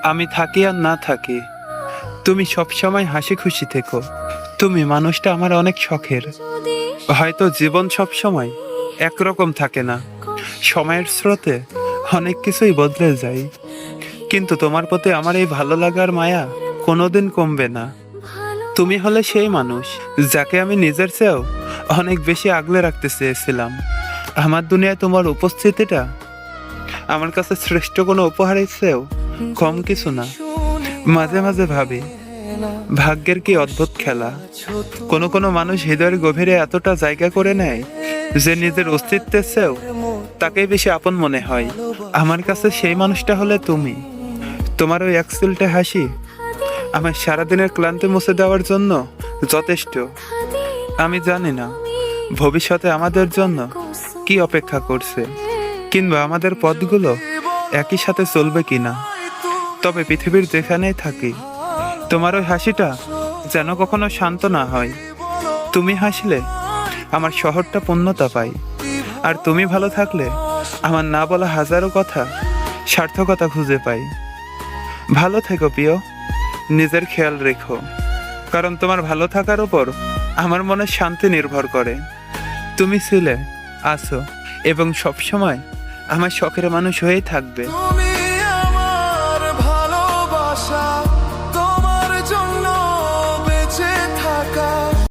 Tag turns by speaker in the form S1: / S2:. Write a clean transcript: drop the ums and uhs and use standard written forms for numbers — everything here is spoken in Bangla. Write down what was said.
S1: আমি থাকি আর না থাকি, তুমি সবসময় হাসি খুশি থেকো। তুমি মানুষটা আমার অনেক শখের। হয়তো জীবন সবসময় একরকম থাকে না, সময়ের স্রোতে অনেক কিছুই বদলে যায়, কিন্তু তোমার প্রতি আমার এই ভালো লাগার মায়া কোনোদিন কমবে না। তুমি হলে সেই মানুষ যাকে আমি নিজের চেয়েও অনেক বেশি আগলে রাখতে চেয়েছিলাম। আমার দুনিয়ায় তোমার উপস্থিতিটা আমার কাছে শ্রেষ্ঠ কোনো উপহারের চেয়েও কম কিছু না। মাঝে মাঝে ভাবি, ভাগ্যের কি অদ্ভুত খেলা। কোনো কোনো মানুষ হৃদয়ের গভীরে এতটা জায়গা করে নেয় যে নিজের অস্তিত্বের চেয়েও তাকেই বেশি আপন মনে হয়। আমার কাছে সেই মানুষটা হলে তুমি। তোমার ওই একসিলটে হাসি আমার সারাদিনের ক্লান্তি মুছে দেওয়ার জন্য যথেষ্ট। আমি জানি না ভবিষ্যতে আমাদের জন্য কি অপেক্ষা করছে, কিংবা আমাদের পথগুলো একই সাথে চলবে কিনা। তবে পৃথিবীর যেখানেই থাকি, তোমার ওই হাসিটা যেন কখনো শান্ত না হয়। তুমি হাসলে আমার শহরটা পূর্ণতা পায়, আর তুমি ভালো থাকলে আমার না বলা হাজারো কথা সার্থকতা খুঁজে পাই। ভালো থেকো প্রিয়, নিজের খেয়াল রেখো, কারণ তোমার ভালো থাকার উপর আমার মনের শান্তি নির্ভর করে। তুমি ছিলে, আছো এবং সবসময় আমার শখের মানুষ হয়েই থাকবে।